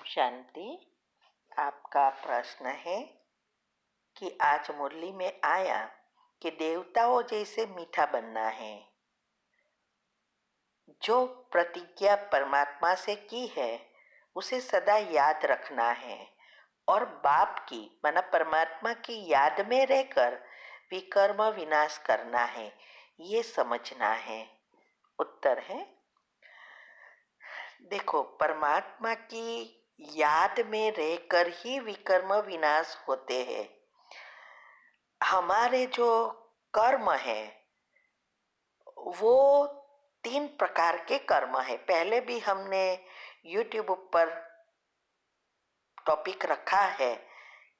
शांति। आपका प्रश्न है कि आज मुरली में आया कि देवताओं जैसे मीठा बनना है। जो प्रतिज्ञा परमात्मा से की है उसे सदा याद रखना है और बाप की माना परमात्मा की याद में रहकर विकर्म विनाश करना है, ये समझना है। उत्तर है, देखो, परमात्मा की याद में रहकर ही विकर्म विनाश होते हैं। हमारे जो कर्म है वो 3 प्रकार के कर्म है। पहले भी हमने YouTube पर टॉपिक रखा है,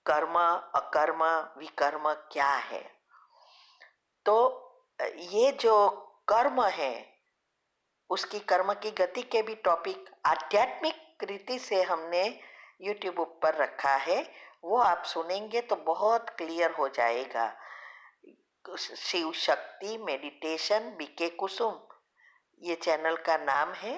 कर्म अकर्म विकर्म क्या है। तो ये जो कर्म है उसकी कर्म की गति के भी टॉपिक आध्यात्मिक रीति से हमने YouTube पर रखा है। वो आप सुनेंगे तो बहुत क्लियर हो जाएगा। शिव शक्ति मेडिटेशन बीके कुसुम ये चैनल का नाम है।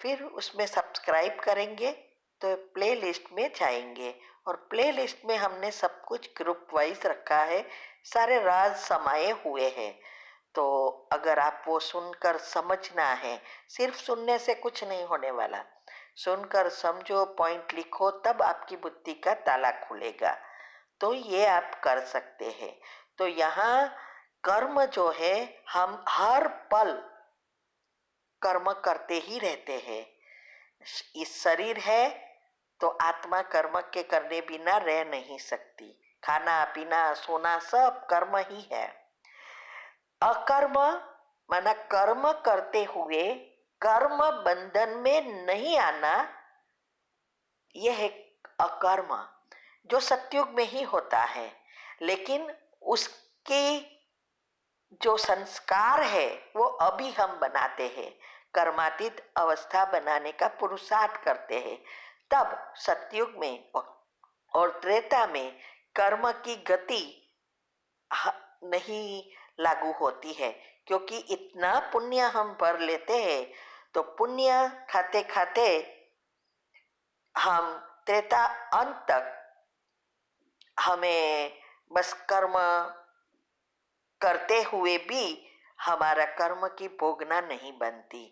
फिर उसमें सब्सक्राइब करेंगे तो प्ले लिस्ट में जाएंगे और प्ले लिस्ट में हमने सब कुछ ग्रुप वाइज रखा है, सारे राज समाये हुए हैं। तो अगर आप वो सुनकर समझना है, सिर्फ सुनने से कुछ नहीं होने वाला, सुनकर समझो, पॉइंट लिखो, तब आपकी बुद्धि का ताला खुलेगा। तो ये आप कर सकते हैं। तो यहाँ कर्म जो है, हम हर पल कर्म करते ही रहते हैं। इस शरीर है तो आत्मा कर्म के करने बिना रह नहीं सकती। खाना पीना सोना सब कर्म ही है। अकर्म माना कर्म करते हुए कर्म बंधन में नहीं आना, यह है अकर्म, जो सतयुग में ही होता है। लेकिन उसके जो संस्कार है वो अभी हम बनाते हैं, कर्मातीत अवस्था बनाने का पुरुषार्थ करते हैं। तब सतयुग में और त्रेता में कर्म की गति नहीं लागू होती है, क्योंकि इतना पुण्य हम भर लेते हैं। तो पुण्य खाते खाते हम त्रेता अंत तक हमें बस कर्म करते हुए भी हमारा कर्म की भोगना नहीं बनती,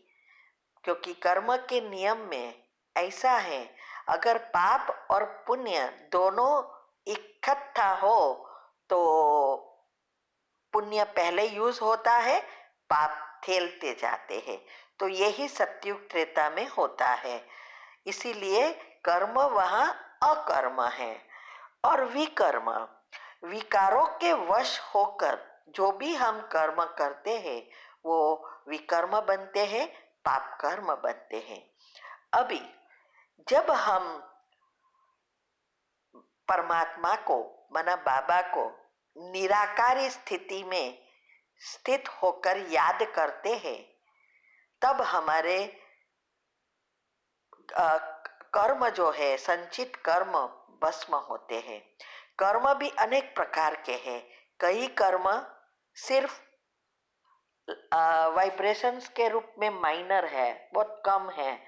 क्योंकि कर्म के नियम में ऐसा है, अगर पाप और पुण्य दोनों इकट्ठा हो तो पुण्य पहले यूज होता है, पाप फैलते जाते हैं। तो यही सतयुग त्रेता में होता है। इसीलिए कर्म वहां अकर्म है। और विकर्म, विकारों के वश होकर जो भी हम कर्म करते हैं वो विकर्म बनते हैं, पाप कर्म बनते हैं। अभी जब हम परमात्मा को माना बाबा को निराकारी स्थिति में स्थित होकर याद करते हैं, तब हमारे कर्म जो है, संचित कर्म भस्म होते हैं। कर्म भी अनेक प्रकार के हैं। कई कर्म सिर्फ वाइब्रेशंस के रूप में माइनर है, बहुत कम है।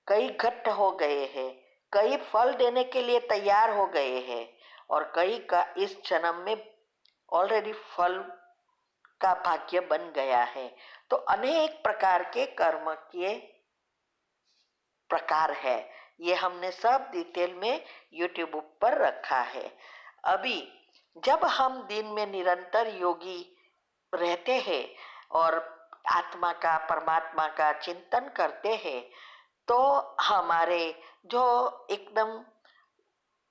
कई घट हो गए हैं, कई फल देने के लिए तैयार हो गए हैं और कई का इस जन्म में ऑलरेडी फल का भाग्य बन गया है। तो अनेक प्रकार के कर्म के प्रकार है। ये हमने सब डिटेल में YouTube पर रखा है। अभी जब हम दिन में निरंतर योगी रहते हैं और आत्मा का परमात्मा का चिंतन करते हैं, तो हमारे जो एकदम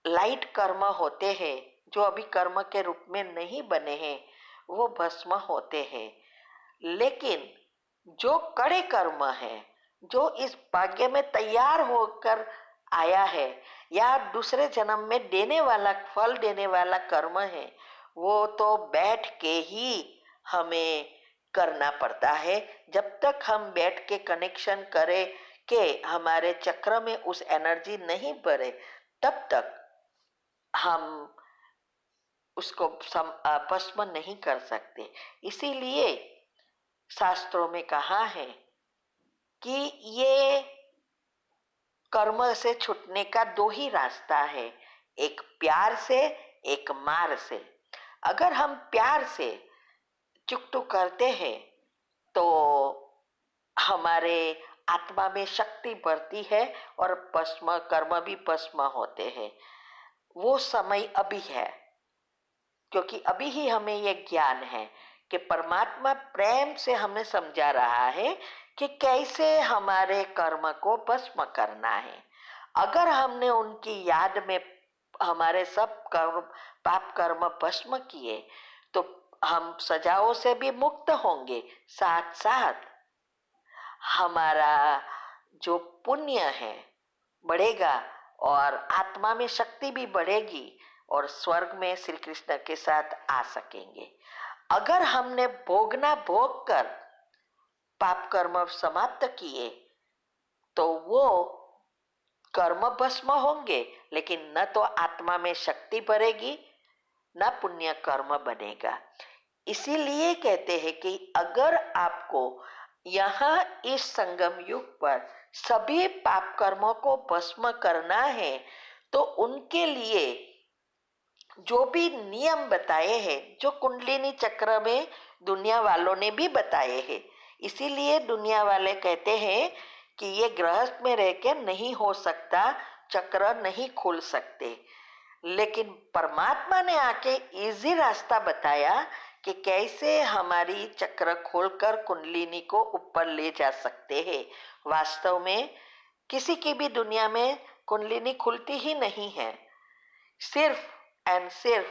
लाइट कर्म होते हैं, जो अभी कर्म के रूप में नहीं बने हैं, वो भस्म होते हैं। लेकिन जो कड़े कर्म है, जो इस भाग्य में तैयार होकर आया है या दूसरे जन्म में देने वाला फल देने वाला कर्म है, वो तो बैठ के ही हमें करना पड़ता है। जब तक हम बैठ के कनेक्शन करें कि हमारे चक्र में उस एनर्जी नहीं भरे, तब तक हम उसको भस्म नहीं कर सकते। इसीलिए शास्त्रों में कहा है कि ये कर्म से छूटने का दो ही रास्ता है, एक प्यार से, एक मार से। अगर हम प्यार से चुकटू करते हैं तो हमारे आत्मा में शक्ति बढ़ती है और भस्म कर्म भी भस्म होते हैं। वो समय अभी है, क्योंकि अभी ही हमें ये ज्ञान है कि परमात्मा प्रेम से हमें समझा रहा है कि कैसे हमारे कर्म को भस्म करना है। अगर हमने उनकी याद में हमारे सब कर्म, पाप कर्म भस्म किए तो हम सजाओं से भी मुक्त होंगे, साथ साथ हमारा जो पुण्य है बढ़ेगा और आत्मा में शक्ति भी बढ़ेगी और स्वर्ग में श्री कृष्ण के साथ आ सकेंगे। अगर हमने भोगना भोग कर पाप कर्म समाप्त किए तो वो कर्म भस्म होंगे, लेकिन न तो आत्मा में शक्ति बढ़ेगी न पुण्य कर्म बनेगा। इसीलिए कहते हैं कि अगर आपको यहाँ इस संगम युग पर सभी पाप कर्मों को भस्म करना है तो उनके लिए जो भी नियम बताए हैं, जो कुंडलिनी चक्र में दुनिया वालों ने भी बताए हैं। इसीलिए दुनिया वाले कहते हैं कि ये गृहस्थ में रह के नहीं हो सकता, चक्र नहीं खोल सकते। लेकिन परमात्मा ने आके इजी रास्ता बताया कि कैसे हमारी चक्र खोलकर कुंडलिनी को ऊपर ले जा सकते हैं। वास्तव में किसी की भी दुनिया में कुंडलिनी खुलती ही नहीं है। सिर्फ एंड सिर्फ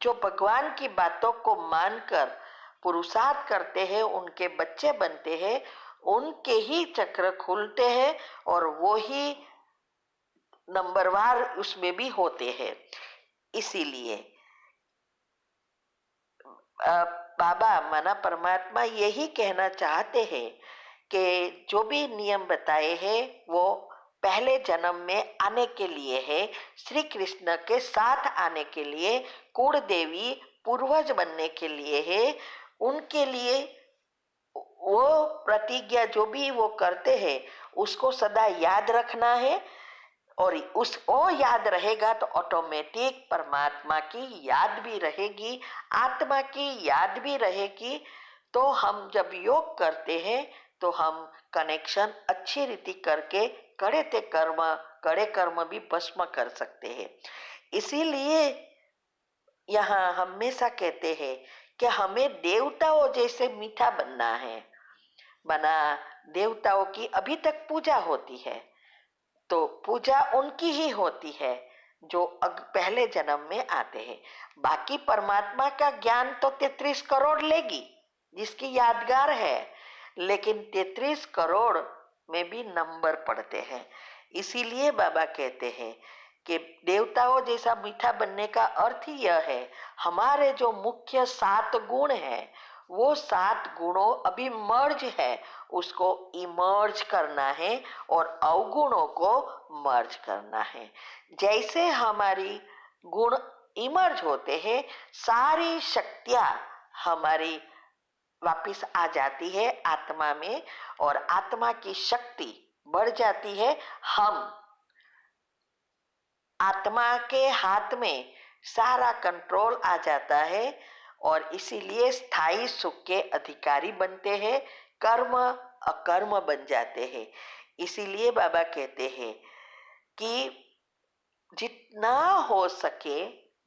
जो भगवान की बातों को मानकर पुरुषार्थ करते हैं, उनके बच्चे बनते हैं, उनके ही चक्र खुलते हैं और वो ही नंबरवार उसमें भी होते हैं। इसीलिए बाबा माना परमात्मा यही कहना चाहते हैं कि जो भी नियम बताए हैं वो पहले जन्म में आने के लिए है, श्री कृष्ण के साथ आने के लिए, कुल देवी पूर्वज बनने के लिए है। उनके लिए वो प्रतिज्ञा जो भी वो करते हैं उसको सदा याद रखना है और वो याद रहेगा तो ऑटोमेटिक परमात्मा की याद भी रहेगी, आत्मा की याद भी रहेगी। तो हम जब योग करते हैं तो हम कनेक्शन अच्छी रीति करके कड़े कर्म भी भस्म कर सकते हैं। इसीलिए यहाँ हमेशा कहते हैं कि हमें देवताओं जैसे मीठा बनना है। बना देवताओं की अभी तक पूजा होती है तो पूजा उनकी ही होती है जो पहले जन्म में आते हैं। बाकी परमात्मा का ज्ञान तो 33 करोड़ लेगी जिसकी यादगार है, लेकिन 33 करोड़ में भी नंबर पड़ते हैं। इसीलिए बाबा कहते हैं कि देवताओं जैसा मीठा बनने का अर्थ ही यह है, हमारे जो मुख्य 7 गुण हैं वो 7 गुणों अभी मर्ज है, उसको इमर्ज करना है और अवगुणों को मर्ज करना है। जैसे हमारी गुण इमर्ज होते हैं, सारी शक्तियां हमारी वापिस आ जाती है आत्मा में और आत्मा की शक्ति बढ़ जाती है। हम आत्मा के हाथ में सारा कंट्रोल आ जाता है और इसीलिए स्थायी सुख के अधिकारी बनते हैं, कर्म अकर्म बन जाते हैं। इसीलिए बाबा कहते हैं कि जितना हो सके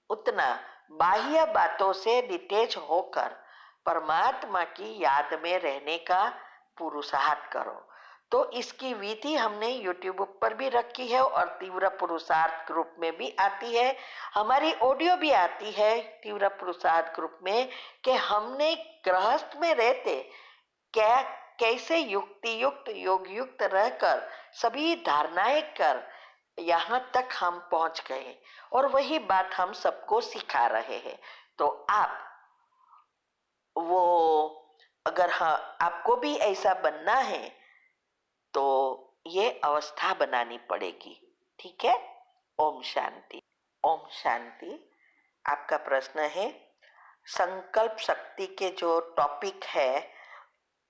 उतना बाह्य बातों से डिटेच होकर परमात्मा की याद में रहने का पुरुषार्थ करो। तो इसकी विधि हमने YouTube पर भी रखी है और तीव्र पुरुषार्थ ग्रुप में भी आती है। हमारी ऑडियो भी आती है तीव्र पुरुषार्थ ग्रुप में कि हमने गृहस्थ में रहते क्या कैसे युक्ति युक्त योग युक्त रहकर सभी धारणाएं कर यहाँ तक हम पहुंच गए और वही बात हम सबको सिखा रहे हैं। तो आप वो अगर हाँ आपको भी ऐसा बनना है तो ये अवस्था बनानी पड़ेगी। ठीक है। ओम शांति। ओम शांति। आपका प्रश्न है संकल्प शक्ति के जो टॉपिक है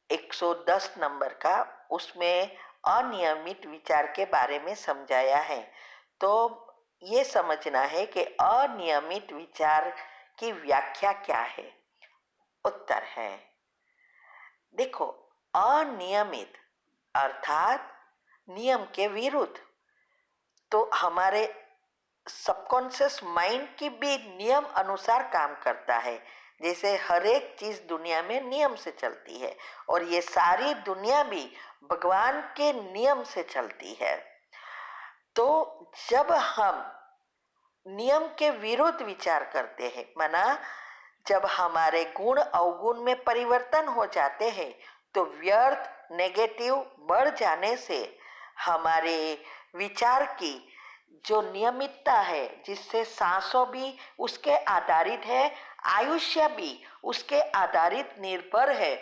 110 नंबर का, उसमें अनियमित विचार के बारे में समझाया है। तो ये समझना है कि अनियमित विचार की व्याख्या क्या है। उत्तर है, देखो, अनियमित अर्थात नियम के विरुद्ध। तो हमारे सबकॉन्शियस माइंड की भी नियम अनुसार काम करता है। जैसे हर एक चीज दुनिया में नियम से चलती है और ये सारी दुनिया भी भगवान के नियम से चलती है। तो जब हम नियम के विरुद्ध विचार करते हैं, माना जब हमारे गुण अवगुण में परिवर्तन हो जाते हैं, तो व्यर्थ नेगेटिव बढ़ जाने से हमारे विचार की जो नियमितता है, जिससे सांसों भी उसके आधारित है, आयुष्य भी उसके आधारित निर्भर है,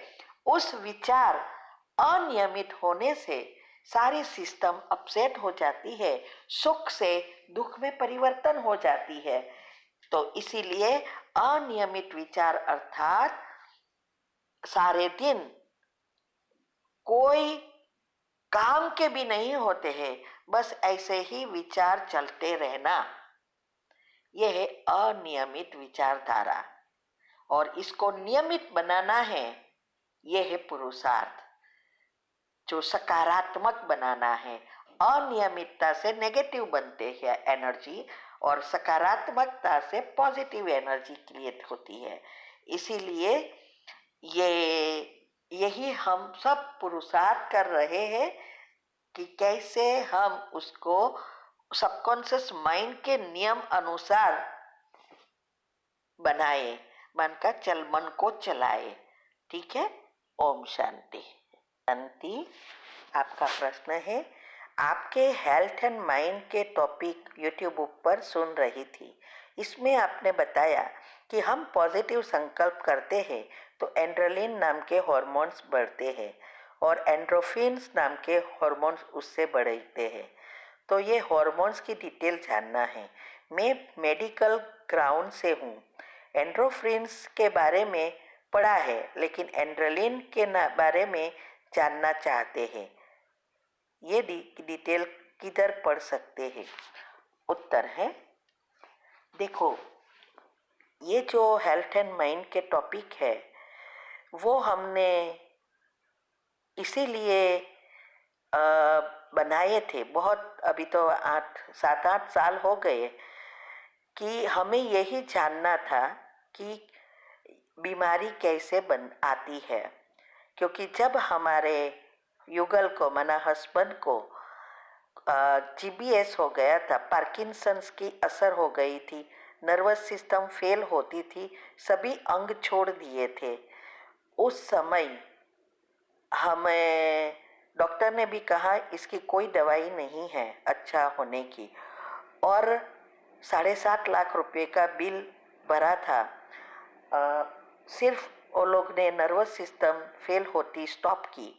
उस विचार अनियमित होने से सारी सिस्टम अपसेट हो जाती है, सुख से दुख में परिवर्तन हो जाती है। तो इसीलिए अनियमित विचार अर्थात सारे दिन कोई काम के भी नहीं होते हैं, बस ऐसे ही विचार चलते रहना, यह है अनियमित विचारधारा। और इसको नियमित बनाना है, यह है पुरुषार्थ, जो सकारात्मक बनाना है। अनियमितता से नेगेटिव बनते हैं एनर्जी और सकारात्मकता से पॉजिटिव एनर्जी क्रिएट होती है। इसीलिए यही हम सब पुरुषार्थ कर रहे हैं कि कैसे हम उसको सबकॉन्शियस माइंड के नियम अनुसार बनाए, मन को चलाए। ठीक है। ओम शांति। शांति। आपका प्रश्न है, आपके हेल्थ एंड माइंड के टॉपिक यूट्यूब पर सुन रही थी। इसमें आपने बताया कि हम पॉजिटिव संकल्प करते हैं तो एंड्रेलिन नाम के हॉर्मोन्स बढ़ते हैं और एंड्रोफिन्स नाम के हॉर्मोन्स उससे बढ़ते हैं। तो ये हॉर्मोन्स की डिटेल जानना है। मैं मेडिकल ग्राउंड से हूँ। एंड्रोफिन्स के बारे में पढ़ा है, लेकिन एंड्रेलिन के बारे में जानना चाहते हैं। ये डिटेल किधर पढ़ सकते हैं? उत्तर है, देखो, ये जो हेल्थ एंड माइंड के टॉपिक है वो हमने इसीलिए बनाए थे, बहुत, अभी तो 7-8 साल हो गए, कि हमें यही जानना था कि बीमारी कैसे आती है। क्योंकि जब हमारे युगल को, माना हस्बैंड को, जीबीएस हो गया था, पार्किंसंस की असर हो गई थी, नर्वस सिस्टम फेल होती थी, सभी अंग छोड़ दिए थे, उस समय हमें डॉक्टर ने भी कहा इसकी कोई दवाई नहीं है अच्छा होने की, और 7.5 लाख रुपए का बिल भरा था। सिर्फ वो लोग ने नर्वस सिस्टम फेल होती स्टॉप की,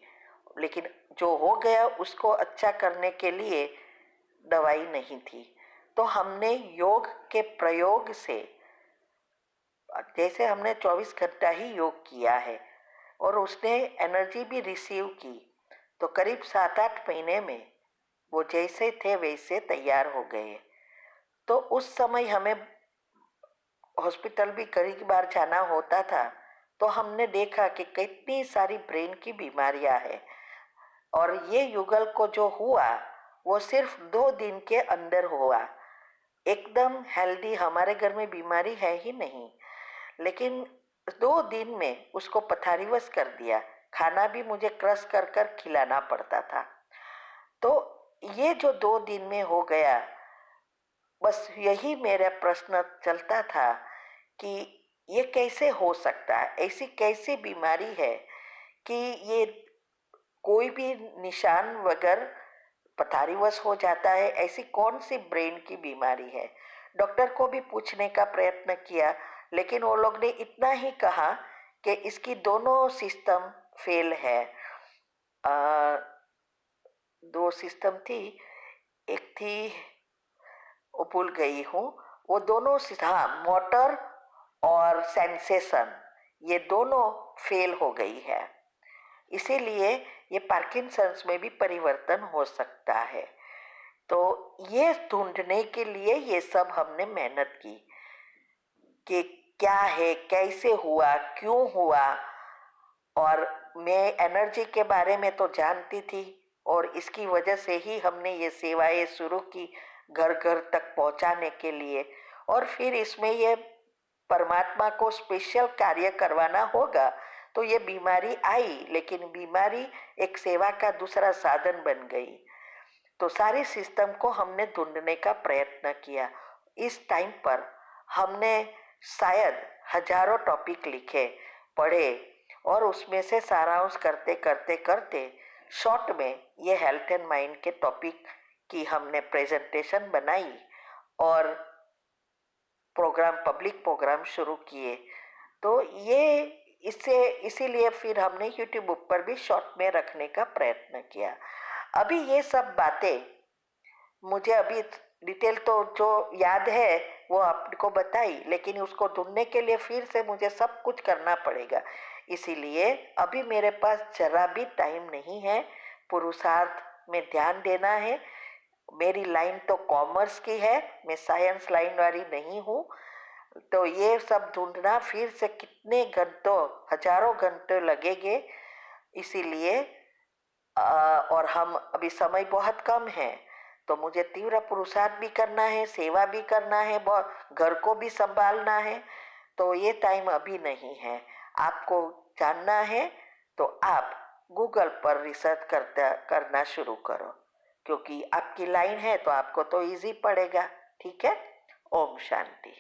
लेकिन जो हो गया उसको अच्छा करने के लिए दवाई नहीं थी। तो हमने योग के प्रयोग से, जैसे हमने 24 घंटा ही योग किया है और उसने एनर्जी भी रिसीव की, तो करीब 7-8 महीने में वो जैसे थे वैसे तैयार हो गए। तो उस समय हमें हॉस्पिटल भी कई बार जाना होता था, तो हमने देखा कि कितनी सारी ब्रेन की बीमारियां हैं, और ये युगल को जो हुआ वो सिर्फ 2 दिन के अंदर हुआ। एकदम हेल्दी, हमारे घर में बीमारी है ही नहीं, लेकिन 2 दिन में उसको पथारीवश कर दिया। खाना भी मुझे क्रश कर कर खिलाना पड़ता था। तो ये जो 2 दिन में हो गया, बस यही मेरा प्रश्न चलता था कि ये कैसे हो सकता है, ऐसी कैसी बीमारी है कि ये कोई भी निशान वगैर पथारीवश हो जाता है, ऐसी कौन सी ब्रेन की बीमारी है। डॉक्टर को भी पूछने का प्रयत्न किया, लेकिन वो लोग ने इतना ही कहा कि इसकी दोनों सिस्टम फेल है। 2 सिस्टम थी, एक थी वो भूल गई हूँ, वो दोनों, हाँ, मोटर और सेंसेशन, ये दोनों फेल हो गई है। इसीलिए ये पार्किंसंस में भी परिवर्तन हो सकता है। तो ये ढूंढने के लिए ये सब हमने मेहनत की कि क्या है, कैसे हुआ, क्यों हुआ। और मैं एनर्जी के बारे में तो जानती थी और इसकी वजह से ही हमने ये सेवाएं शुरू की घर घर तक पहुंचाने के लिए। और फिर इसमें ये परमात्मा को स्पेशल कार्य करवाना होगा, तो ये बीमारी आई, लेकिन बीमारी एक सेवा का दूसरा साधन बन गई। तो सारी सिस्टम को हमने ढूंढने का प्रयत्न किया। इस टाइम पर हमने शायद हजारों टॉपिक लिखे, पढ़े, और उसमें से सारांश करते करते करते शॉर्ट में ये हेल्थ एंड माइंड के टॉपिक की हमने प्रेजेंटेशन बनाई और प्रोग्राम, पब्लिक प्रोग्राम शुरू किए। तो ये इससे इसीलिए फिर हमने यूट्यूब पर भी शॉर्ट में रखने का प्रयत्न किया। अभी ये सब बातें मुझे अभी डिटेल तो जो याद है वो आपको बताई, लेकिन उसको ढूंढने के लिए फिर से मुझे सब कुछ करना पड़ेगा। इसीलिए अभी मेरे पास जरा भी टाइम नहीं है पुरुषार्थ में ध्यान देना है। मेरी लाइन तो कॉमर्स की है, मैं साइंस लाइन वाली नहीं हूँ। तो ये सब ढूंढना फिर से कितने घंटों, हजारों घंटे लगेंगे। इसीलिए और हम अभी समय बहुत कम है, तो मुझे तीव्र पुरुषार्थ भी करना है, सेवा भी करना है, बहुत घर को भी संभालना है। तो ये टाइम अभी नहीं है। आपको जानना है तो आप गूगल पर रिसर्च करना शुरू करो, क्योंकि आपकी लाइन है तो आपको तो इजी पड़ेगा। ठीक है। ओम शांति।